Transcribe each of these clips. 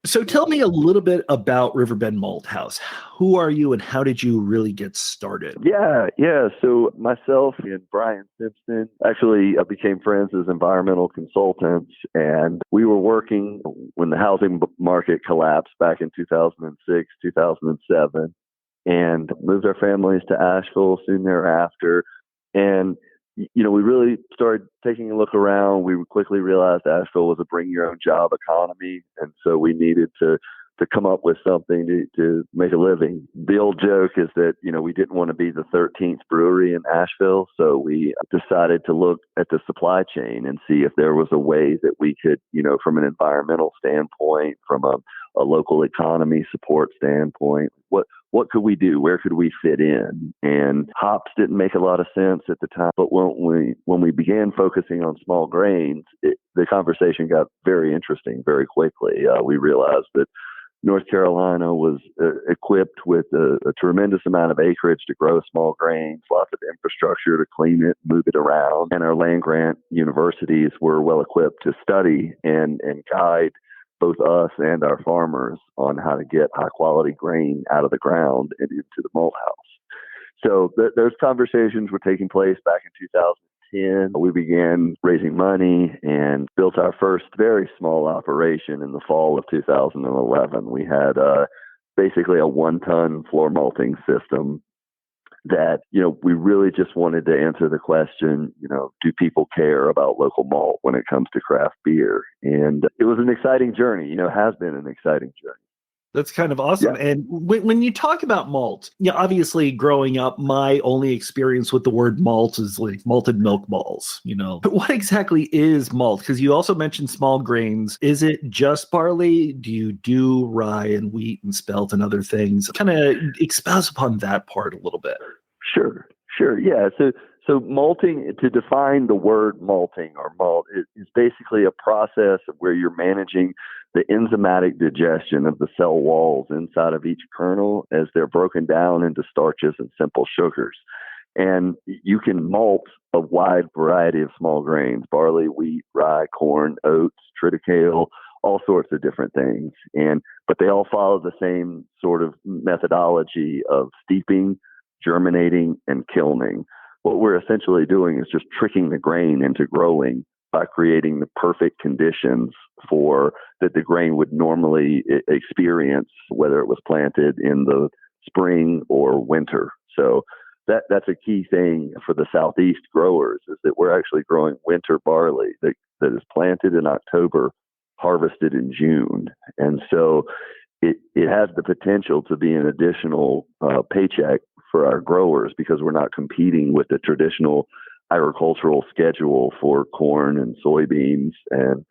So tell me a little bit about Riverbend Malt House. Who are you and how did you really get started? Yeah. So myself and Brian Simpson actually became friends as environmental consultants, and we were working when the housing market collapsed back in 2006, 2007, and moved our families to Asheville soon thereafter. And we really started taking a look around. We quickly realized Asheville was a bring your own job economy. And so we needed to come up with something to make a living. The old joke is that, we didn't want to be the 13th brewery in Asheville. So we decided to look at the supply chain and see if there was a way that we could, from an environmental standpoint, from a local economy support standpoint, what could we do? Where could we fit in? And hops didn't make a lot of sense at the time, but when we began focusing on small grains, the conversation got very interesting very quickly. We realized that North Carolina was equipped with a tremendous amount of acreage to grow small grains, lots of infrastructure to clean it, move it around, and our land grant universities were well equipped to study and guide both us and our farmers on how to get high quality grain out of the ground and into the malt house. So those conversations were taking place back in 2010. We began raising money and built our first very small operation in the fall of 2011. We had basically a 1-ton floor malting system that, we really just wanted to answer the question, do people care about local malt when it comes to craft beer? And it was an exciting journey, has been an exciting journey. That's kind of awesome. Yeah. And when you talk about malt, obviously growing up, my only experience with the word malt is like malted milk balls, But what exactly is malt? Because you also mentioned small grains. Is it just barley? Do you do rye and wheat and spelt and other things? Kind of expound upon that part a little bit. Sure. Yeah. So malting, to define the word malting or malt, is basically a process where you're managing the enzymatic digestion of the cell walls inside of each kernel as they're broken down into starches and simple sugars. And you can malt a wide variety of small grains: barley, wheat, rye, corn, oats, triticale, all sorts of different things. But they all follow the same sort of methodology of steeping, germinating, and kilning. What we're essentially doing is just tricking the grain into growing by creating the perfect conditions for that the grain would normally experience, whether it was planted in the spring or winter. So that's a key thing for the Southeast growers, is that we're actually growing winter barley that is planted in October, harvested in June. And so it has the potential to be an additional paycheck for our growers, because we're not competing with the traditional agricultural schedule for corn and soybeans and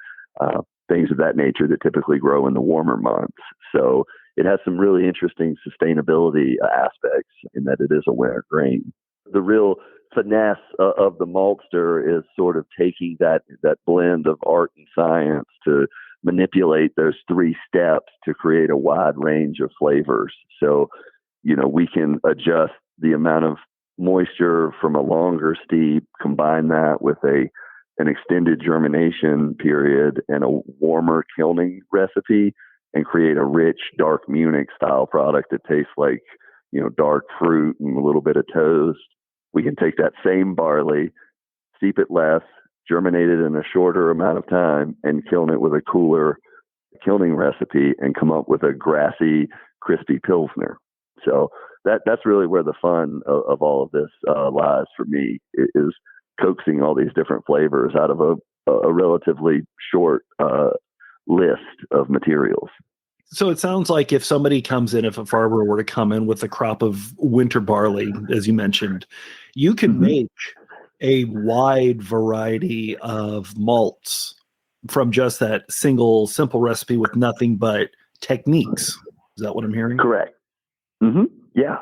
things of that nature that typically grow in the warmer months. So it has some really interesting sustainability aspects in that it is a winter grain. The real finesse of the maltster is sort of taking that blend of art and science to manipulate those 3 steps to create a wide range of flavors. So, we can adjust the amount of moisture from a longer steep, combine that with an extended germination period and a warmer kilning recipe, and create a rich, dark Munich style product that tastes like, dark fruit and a little bit of toast. We can take that same barley, steep it less, germinate it in a shorter amount of time, and kiln it with a cooler kilning recipe and come up with a grassy, crispy Pilsner. So that's really where the fun of all of this lies for me, is coaxing all these different flavors out of a relatively short list of materials. So it sounds like if somebody comes in, if a farmer were to come in with a crop of winter barley, as you mentioned, you can make a wide variety of malts from just that single simple recipe with nothing but techniques. Is that what I'm hearing? Correct. Mm-hmm. Yeah.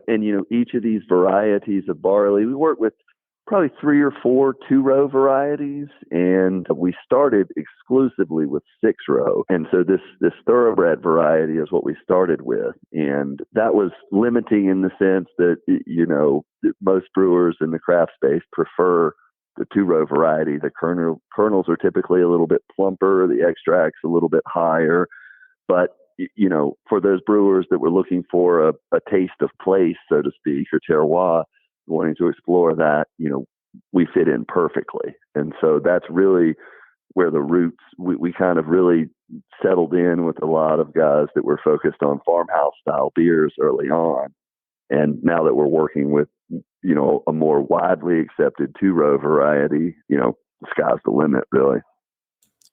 And, each of these varieties of barley, we work with probably 3 or 4 2-row varieties, and we started exclusively with 6-row. And so this thoroughbred variety is what we started with. And that was limiting in the sense that, most brewers in the craft space prefer the 2-row variety. The kernels are typically a little bit plumper, the extract's a little bit higher. But, for those brewers that were looking for a taste of place, so to speak, or terroir, wanting to explore that, we fit in perfectly. And so that's really where the roots, we kind of really settled in with a lot of guys that were focused on farmhouse style beers early on. And now that we're working with, a more widely accepted two-row variety, the sky's the limit, really.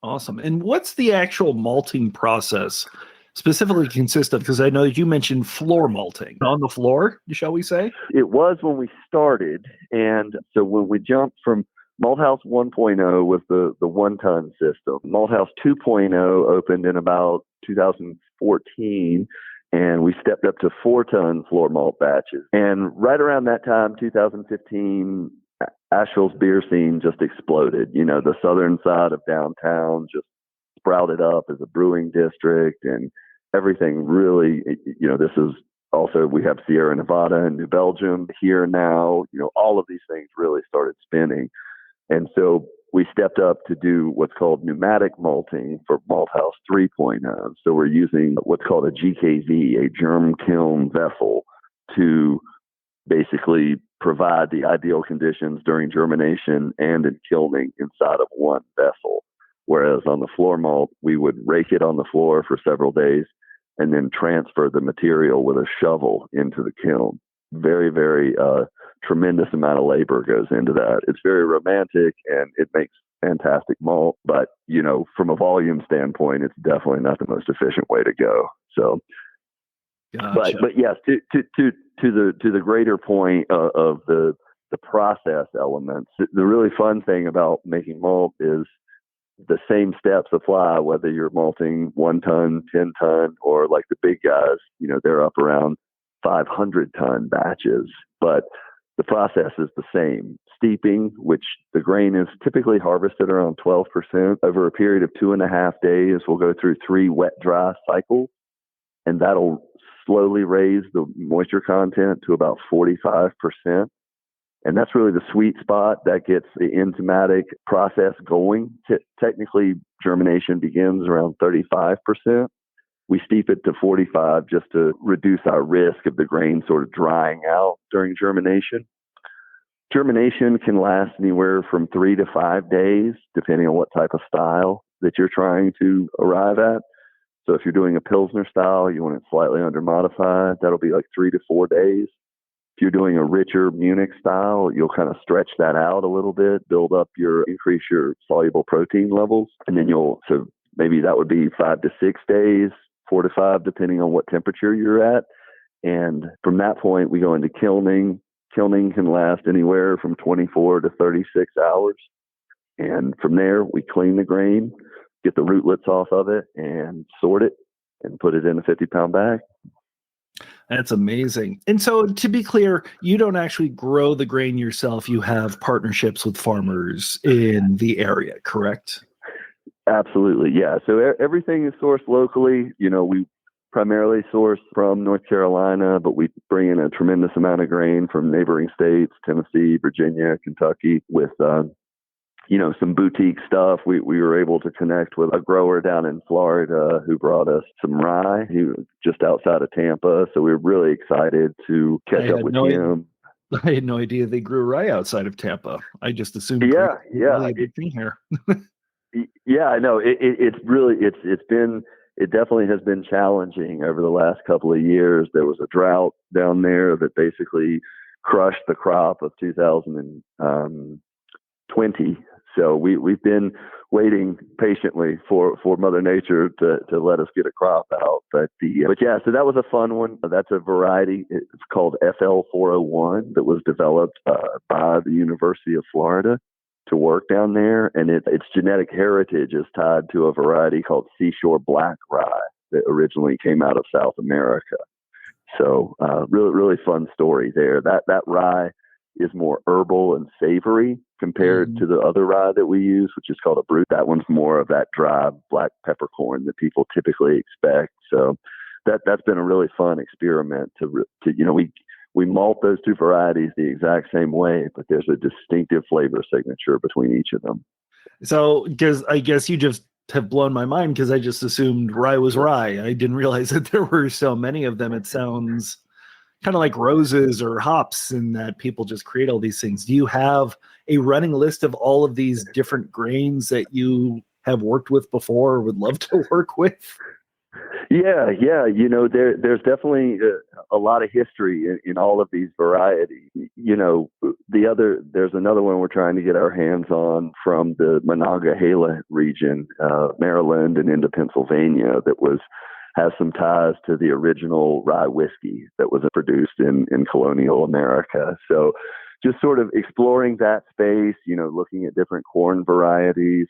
Awesome. And what's the actual malting process specifically consist of? Because I know you mentioned floor malting. On the floor, shall we say? It was when we started. And so when we jumped from Malt House 1.0 was the 1-ton system. Malt House 2.0 opened in about 2014, and we stepped up to 4-ton floor malt batches. And right around that time, 2015, Asheville's beer scene just exploded. The southern side of downtown just sprouted up as a brewing district, and everything really, this is also, we have Sierra Nevada and New Belgium here now. All of these things really started spinning. And so we stepped up to do what's called pneumatic malting for Malt House 3.0. So we're using what's called a GKV, a germ kiln vessel, to basically provide the ideal conditions during germination and in kilning inside of one vessel. Whereas on the floor malt, we would rake it on the floor for several days and then transfer the material with a shovel into the kiln. Very, very tremendous amount of labor goes into that. It's very romantic and it makes fantastic malt, but from a volume standpoint, it's definitely not the most efficient way to go. So, gotcha. but yes, to the greater point of the process elements, the really fun thing about making malt is the same steps apply whether you're malting 1 ton, 10 ton, or like the big guys, they're up around 500-ton batches, but the process is the same. Steeping, which the grain is typically harvested around 12%. Over a period of 2.5 days, we'll go through 3 wet-dry cycles, and that'll slowly raise the moisture content to about 45%. And that's really the sweet spot that gets the enzymatic process going. Technically, germination begins around 35%. We steep it to 45 just to reduce our risk of the grain sort of drying out during germination. Germination can last anywhere from 3 to 5 days, depending on what type of style that you're trying to arrive at. So if you're doing a Pilsner style, you want it slightly under modified, that'll be like 3 to 4 days. If you're doing a richer Munich style, you'll kind of stretch that out a little bit, increase your soluble protein levels, and then so maybe that would be 5 to 6 days, 4 to 5, depending on what temperature you're at. And from that point, we go into kilning. Kilning can last anywhere from 24 to 36 hours. And from there, we clean the grain, get the rootlets off of it, and sort it and put it in a 50-pound bag. That's amazing. And so to be clear, you don't actually grow the grain yourself. You have partnerships with farmers in the area, correct? Absolutely, yeah. So everything is sourced locally. We primarily source from North Carolina, but we bring in a tremendous amount of grain from neighboring states, Tennessee, Virginia, Kentucky, with some boutique stuff. We were able to connect with a grower down in Florida who brought us some rye. He was just outside of Tampa, so we were really excited to catch up with him. I had no idea they grew rye outside of Tampa. I just assumed really a big thing here. Yeah, I know. It definitely has been challenging over the last couple of years. There was a drought down there that basically crushed the crop of 2020. So we've been waiting patiently for Mother Nature to let us get a crop out. But yeah, so that was a fun one. That's a variety. It's called FL401 that was developed by the University of Florida to work down there, and its genetic heritage is tied to a variety called Seashore Black Rye that originally came out of South America. So really fun story there. That rye is more herbal and savory compared to the other rye that we use, which is called a brut. That one's more of that dry black peppercorn that people typically expect. So that's been a really fun experiment we malt those two varieties the exact same way, but there's a distinctive flavor signature between each of them. So, because I guess you just have blown my mind because I just assumed rye was rye. I didn't realize that there were so many of them. It sounds kind of like roses or hops, and that people just create all these things. Do you have a running list of all of these different grains that you have worked with before or would love to work with? Yeah. There's definitely a lot of history in all of these varieties. There's another one we're trying to get our hands on from the Monongahela region, Maryland and into Pennsylvania, that has some ties to the original rye whiskey that was produced in colonial America. So just sort of exploring that space, looking at different corn varieties,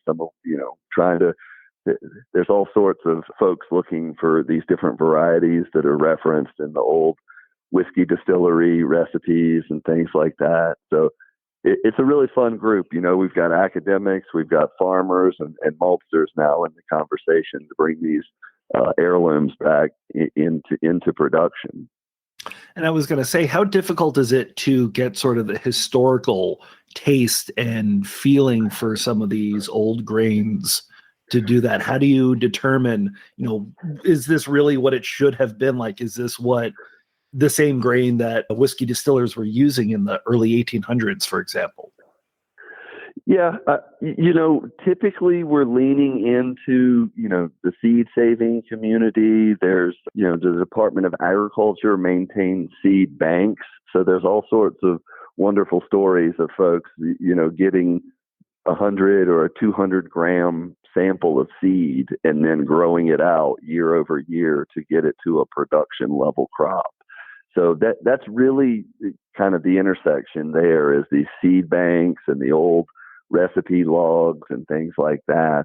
there's all sorts of folks looking for these different varieties that are referenced in the old whiskey distillery recipes and things like that. So it's a really fun group. We've got academics, we've got farmers and maltsters now in the conversation to bring these heirlooms back into production. And I was going to say, how difficult is it to get sort of the historical taste and feeling for some of these old grains to do that? How do you determine, is this really what it should have been like? Is this what the same grain that whiskey distillers were using in the early 1800s, for example? Yeah. Typically we're leaning into, the seed saving community. There's, the Department of Agriculture maintains seed banks. So there's all sorts of wonderful stories of folks, getting 100 or a 200 gram sample of seed and then growing it out year over year to get it to a production level crop. So that's really kind of the intersection there, is these seed banks and the old recipe logs and things like that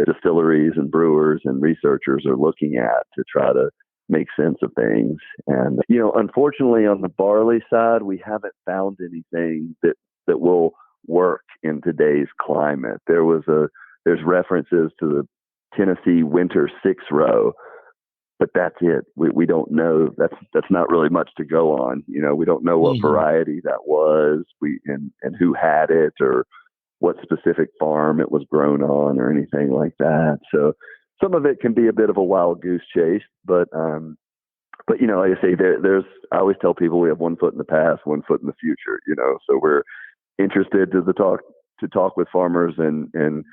distilleries and brewers and researchers are looking at to try to make sense of things. And, unfortunately on the barley side, we haven't found anything that will work in today's climate. There's references to the Tennessee winter 6-row, but that's it. We don't know. That's not really much to go on. We don't know what variety that was, and who had it, or what specific farm it was grown on, or anything like that. So some of it can be a bit of a wild goose chase, but like I say, I always tell people we have one foot in the past, one foot in the future. So we're interested to talk with farmers and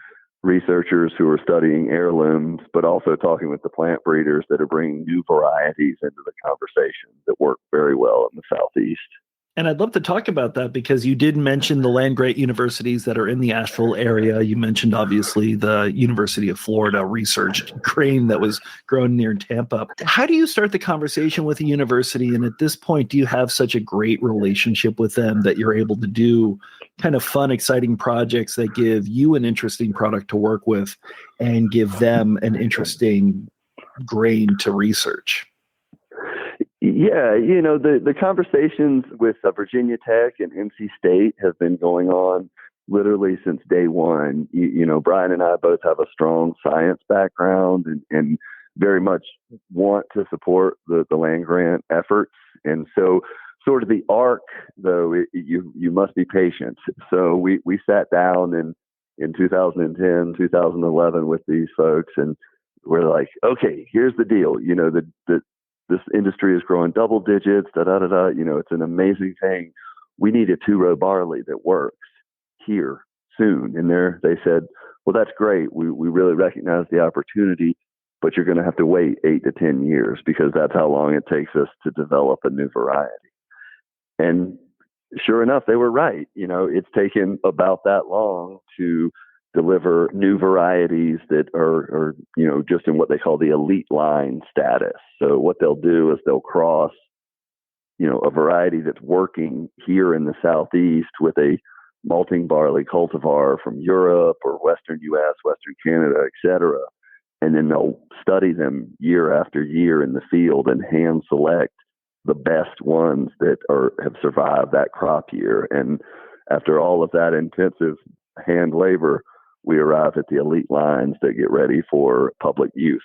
researchers who are studying heirlooms, but also talking with the plant breeders that are bringing new varieties into the conversation that work very well in the Southeast. And I'd love to talk about that, because you did mention the land-grant universities that are in the Asheville area. You mentioned, obviously, the University of Florida researched grain that was grown near Tampa. How do you start the conversation with a university? And at this point, do you have such a great relationship with them that you're able to do kind of fun, exciting projects that give you an interesting product to work with and give them an interesting grain to research? Yeah, the conversations with Virginia Tech and NC State have been going on literally since day one. Brian and I both have a strong science background and very much want to support the land grant efforts. And so sort of the arc, though, you must be patient. So we sat down in 2010, 2011 with these folks, and we're like, okay, here's the deal. This industry is growing double digits, it's an amazing thing. We need a 2-row barley that works here soon. And they said, well, that's great. We really recognize the opportunity, but you're going to have to wait 8 to 10 years, because that's how long it takes us to develop a new variety. And sure enough, they were right. It's taken about that long to deliver new varieties that are just in what they call the elite line status. So what they'll do is they'll cross, a variety that's working here in the Southeast with a malting barley cultivar from Europe or Western U.S., Western Canada, et cetera. And then they'll study them year after year in the field and hand select the best ones that have survived that crop year. And after all of that intensive hand labor, we arrive at the elite lines that get ready for public use.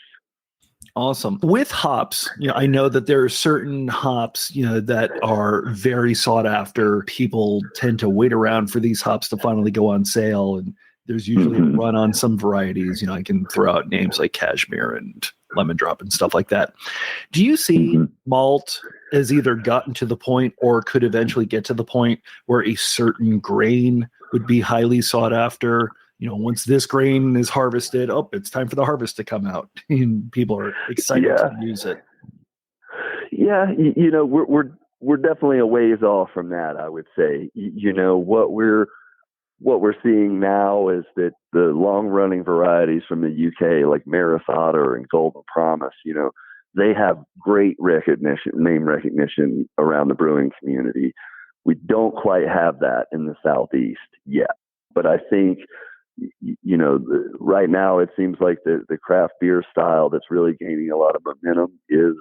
Awesome. With hops, I know that there are certain hops, that are very sought after. People tend to wait around for these hops to finally go on sale, and There's usually a run on some varieties. I can throw out names like Cashmere and Lemon Drop and stuff like that. Do you see malt has either gotten to the point or could eventually get to the point where a certain grain would be highly sought after? Once this grain is harvested, it's time for the harvest to come out, and people are excited to use it. Yeah, we're definitely a ways off from that, I would say. What we're seeing now is that the long-running varieties from the UK, like Maris Otter and Golden Promise, they have great name recognition around the brewing community. We don't quite have that in the Southeast yet. But I think, right now it seems like the craft beer style that's really gaining a lot of momentum is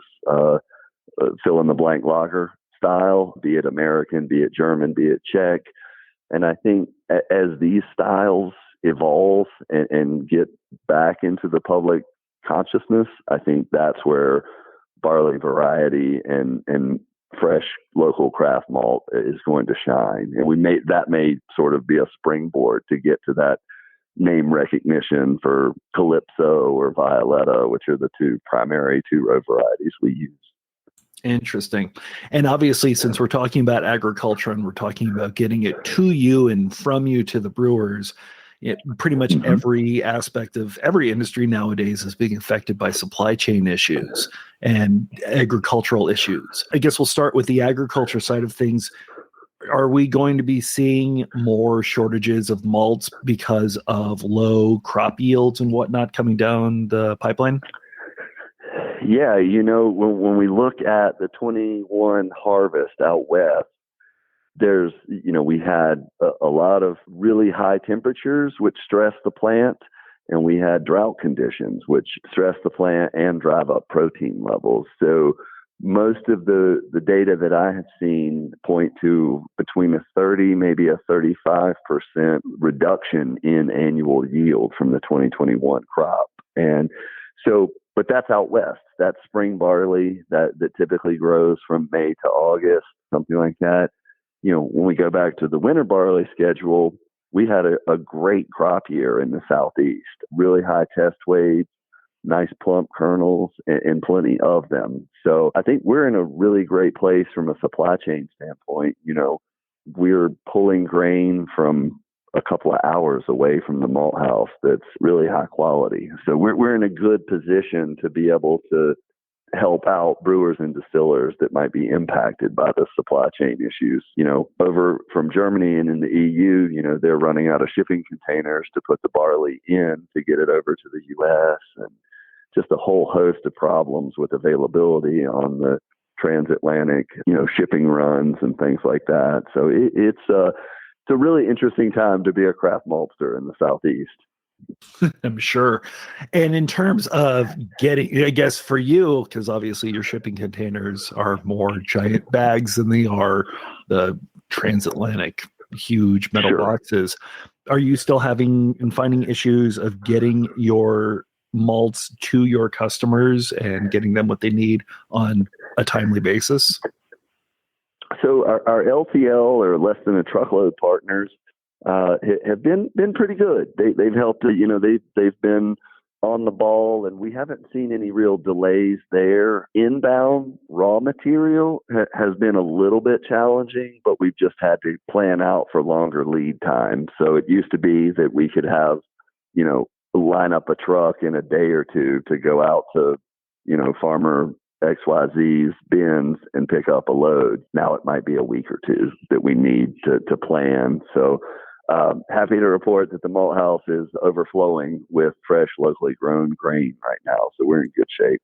fill-in-the-blank lager style, be it American, be it German, be it Czech. And I think as these styles evolve and get back into the public consciousness, I think that's where barley variety and fresh local craft malt is going to shine. And that may sort of be a springboard to get to that name recognition for Calypso or Violetta, which are the primary two-row varieties we use. Interesting. And obviously, since we're talking about agriculture and we're talking about getting it to you and from you to the brewers, pretty much every aspect of every industry nowadays is being affected by supply chain issues and agricultural issues. I guess we'll start with the agriculture side of things. Are we going to be seeing more shortages of malts because of low crop yields and whatnot coming down the pipeline? Yeah, when we look at the 21 harvest out west, we had a lot of really high temperatures, which stressed the plant, and we had drought conditions, which stress the plant and drive up protein levels. So most of the data that I have seen point to between a 30, maybe a 35% reduction in annual yield from the 2021 crop. And so, but that's out west. That's spring barley that typically grows from May to August, something like that. When we go back to the winter barley schedule, we had a great crop year in the Southeast, really high test weights, nice plump kernels, and plenty of them. So I think we're in a really great place from a supply chain standpoint. We're pulling grain from a couple of hours away from the malt house that's really high quality. So we're in a good position to be able to help out brewers and distillers that might be impacted by the supply chain issues. Over from Germany and in the EU, they're running out of shipping containers to put the barley in to get it over to the US, and just a whole host of problems with availability on the transatlantic, shipping runs and things like that. So it's a really interesting time to be a craft maltster in the Southeast. I'm sure. And in terms of getting, I guess for you, because obviously your shipping containers are more giant bags than they are the transatlantic huge metal boxes. Are you still having and finding issues of getting your malts to your customers and getting them what they need on a timely basis? So our LTL, or less than a truckload partners, have been pretty good. They've helped. They've been on the ball, and we haven't seen any real delays there. Inbound raw material has been a little bit challenging, but we've just had to plan out for longer lead time. So it used to be that we could have, line up a truck in a day or two to go out to, farmer XYZ's bins and pick up a load. Now it might be a week or two that we need to plan. So happy to report that the malt house is overflowing with fresh, locally grown grain right now. So we're in good shape.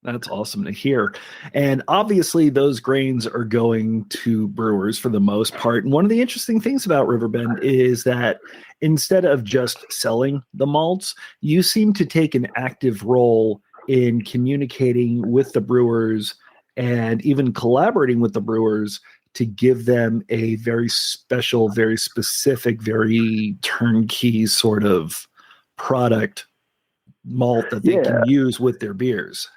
That's awesome to hear. And obviously those grains are going to brewers for the most part. And one of the interesting things about Riverbend is that instead of just selling the malts, you seem to take an active role in communicating with the brewers and even collaborating with the brewers to give them a very special, very specific, very turnkey sort of product malt that they can use with their beers.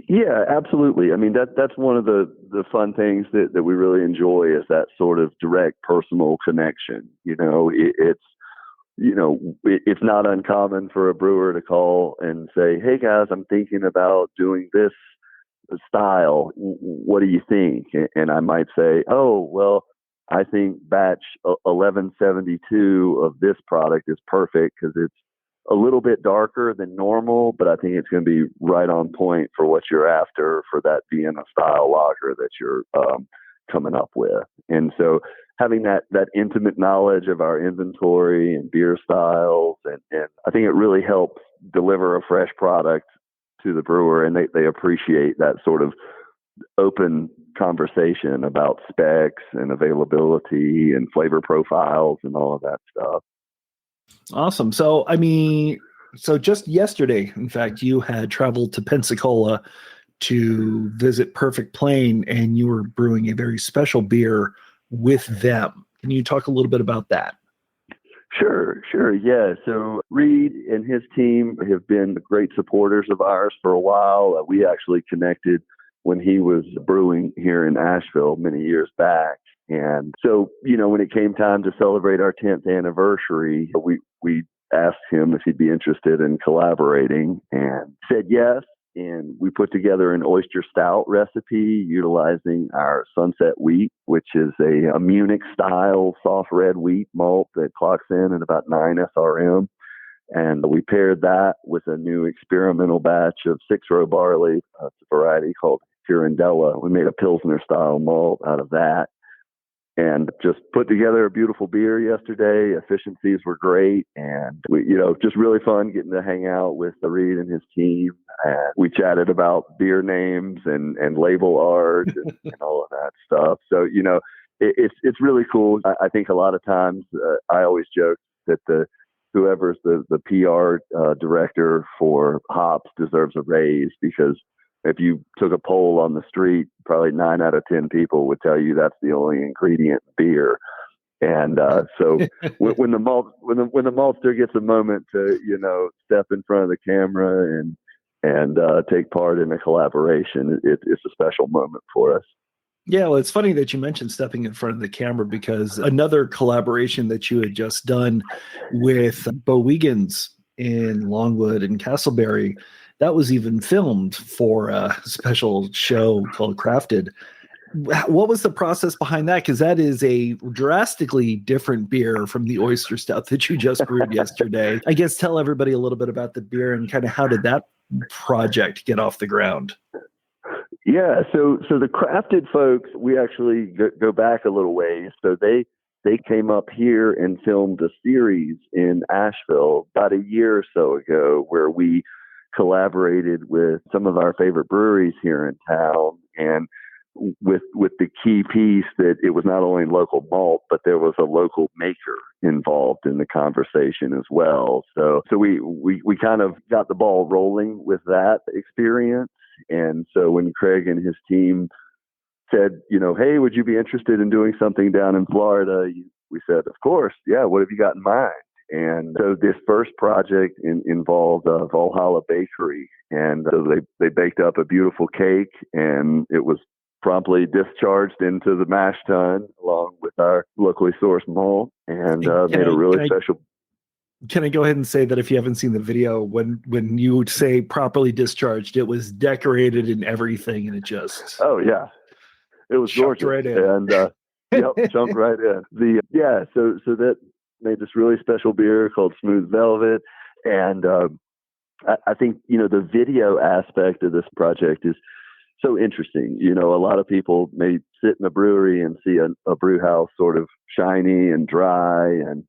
Yeah, absolutely. I mean, that's one of the fun things that we really enjoy is that sort of direct personal connection. It's it's not uncommon for a brewer to call and say, "Hey guys, I'm thinking about doing this style. What do you think?" And I might say, "Oh, well, I think batch 1172 of this product is perfect because it's a little bit darker than normal, but I think it's going to be right on point for what you're after for that Vienna style lager that you're coming up with." And so having that intimate knowledge of our inventory and beer styles, and I think it really helps deliver a fresh product to the brewer, and they appreciate that sort of open conversation about specs and availability and flavor profiles and all of that stuff. Awesome. So, so just yesterday, in fact, you had traveled to Pensacola to visit Perfect Plain, and you were brewing a very special beer with them. Can you talk a little bit about that? Sure. Yeah. So Reed and his team have been great supporters of ours for a while. We actually connected when he was brewing here in Asheville many years back. And so, when it came time to celebrate our 10th anniversary, we asked him if he'd be interested in collaborating, and said yes. And we put together an Oyster Stout recipe utilizing our Sunset wheat, which is a Munich style soft red wheat malt that clocks in at about 9 SRM. And we paired that with a new experimental batch of 6-row barley. It's a variety called Hirondella. We made a Pilsner style malt out of that, and just put together a beautiful beer yesterday. Efficiencies were great, and we, just really fun getting to hang out with Reed and his team. And we chatted about beer names and label art and all of that stuff. So, it's really cool. I think a lot of times I always joke that whoever's the PR director for hops deserves a raise, because if you took a poll on the street, probably 9 out of 10 people would tell you that's the only ingredient in beer. And so when the maltster gets a moment to step in front of the camera and take part in a collaboration, it's a special moment for us. Yeah, well, it's funny that you mentioned stepping in front of the camera, because another collaboration that you had just done with Bowigens in Longwood and Castleberry, that was even filmed for a special show called Crafted. What was the process behind that? Because that is a drastically different beer from the Oyster Stout that you just brewed yesterday. I guess tell everybody a little bit about the beer and kind of how did that project get off the ground? Yeah, so the Crafted folks, we actually go back a little ways. So they came up here and filmed a series in Asheville about a year or so ago, where we collaborated with some of our favorite breweries here in town, and with the key piece that it was not only local malt, but there was a local maker involved in the conversation as well. So we kind of got the ball rolling with that experience. And so when Craig and his team said, "Hey, would you be interested in doing something down in Florida?" We said, "Of course. Yeah. What have you got in mind?" And so this first project involved Valhalla Bakery. And so they baked up a beautiful cake, and it was promptly discharged into the mash tun along with our locally sourced malt, and made a really special. Can I go ahead and say that if you haven't seen the video, when you would say properly discharged, it was decorated and everything, and it just... Oh, yeah. It was gorgeous. Right in. And jumped right in. So that made this really special beer called Smooth Velvet. And I think, the video aspect of this project is so interesting. A lot of people may sit in a brewery and see a brew house sort of shiny and dry and,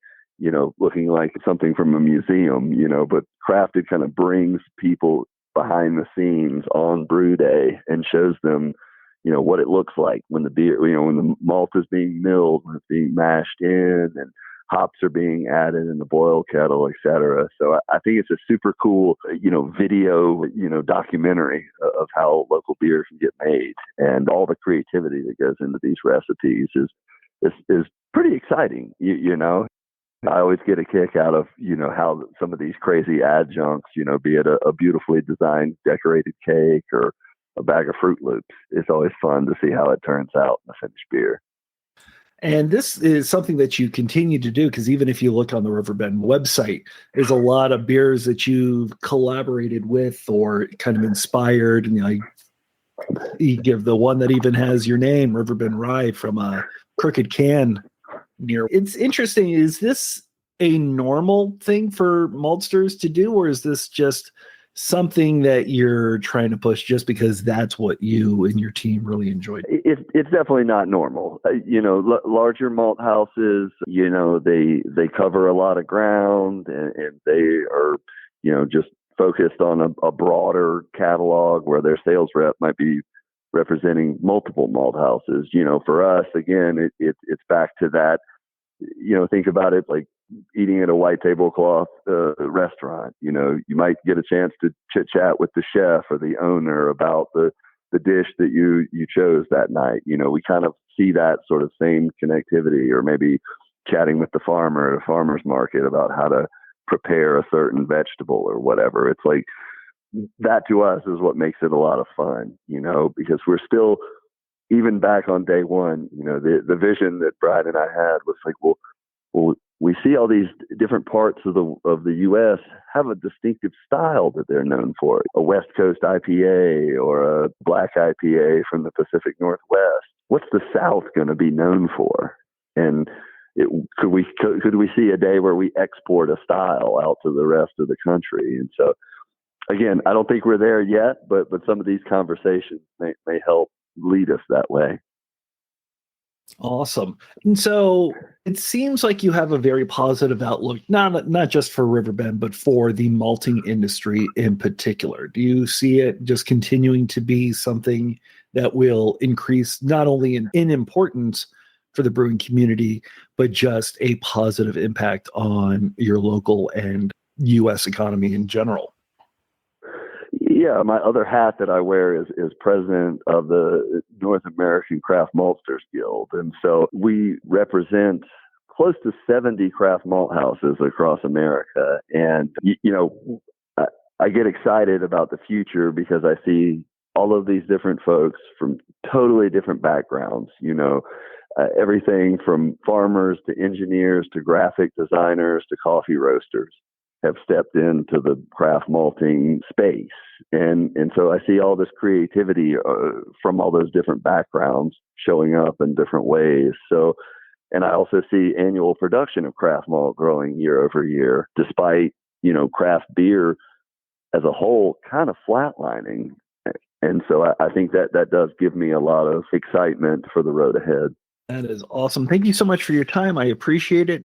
looking like something from a museum, but Crafted kind of brings people behind the scenes on brew day and shows them, what it looks like when the beer, when the malt is being milled, when it's being mashed in, and hops are being added in the boil kettle, et cetera. So I think it's a super cool, video, documentary of how local beer can get made, and all the creativity that goes into these recipes is pretty exciting. I always get a kick out of, how some of these crazy adjuncts, be it a beautifully designed decorated cake or a bag of Fruit Loops. It's always fun to see how it turns out in the finished beer. And this is something that you continue to do because even if you look on the Riverbend website, there's a lot of beers that you've collaborated with or kind of inspired. And you give the one that even has your name, Riverbend Rye, from a Crooked Can near. It's interesting. Is this a normal thing for maltsters to do, or is this just something that you're trying to push just because that's what you and your team really enjoyed? It's definitely not normal. Larger malt houses, they cover a lot of ground and they are, just focused on a broader catalog where their sales rep might be representing multiple malt houses. For us, again, it's back to that, think about it like eating at a white tablecloth restaurant. You might get a chance to chit chat with the chef or the owner about the dish that you chose that night. We kind of see that sort of same connectivity, or maybe chatting with the farmer at a farmer's market about how to prepare a certain vegetable or whatever. It's like that to us is what makes it a lot of fun, because we're still, even back on day one, the vision that Brian and I had was like, well, we see all these different parts of the U.S. have a distinctive style that they're known for. A West Coast IPA or a black IPA from the Pacific Northwest. What's the South going to be known for? And could we see a day where we export a style out to the rest of the country? And so, again, I don't think we're there yet, but some of these conversations may help lead us that way. Awesome. And so it seems like you have a very positive outlook, not just for Riverbend, but for the malting industry in particular. Do you see it just continuing to be something that will increase not only in importance for the brewing community, but just a positive impact on your local and U.S. economy in general? Yeah, my other hat that I wear is president of the North American Craft Maltsters Guild. And so we represent close to 70 craft malt houses across America. And, I get excited about the future because I see all of these different folks from totally different backgrounds, everything from farmers to engineers to graphic designers to coffee roasters have stepped into the craft malting space. And so I see all this creativity from all those different backgrounds showing up in different ways. So, and I also see annual production of craft malt growing year over year, despite, craft beer as a whole kind of flatlining. And so I think that does give me a lot of excitement for the road ahead. That is awesome. Thank you so much for your time. I appreciate it.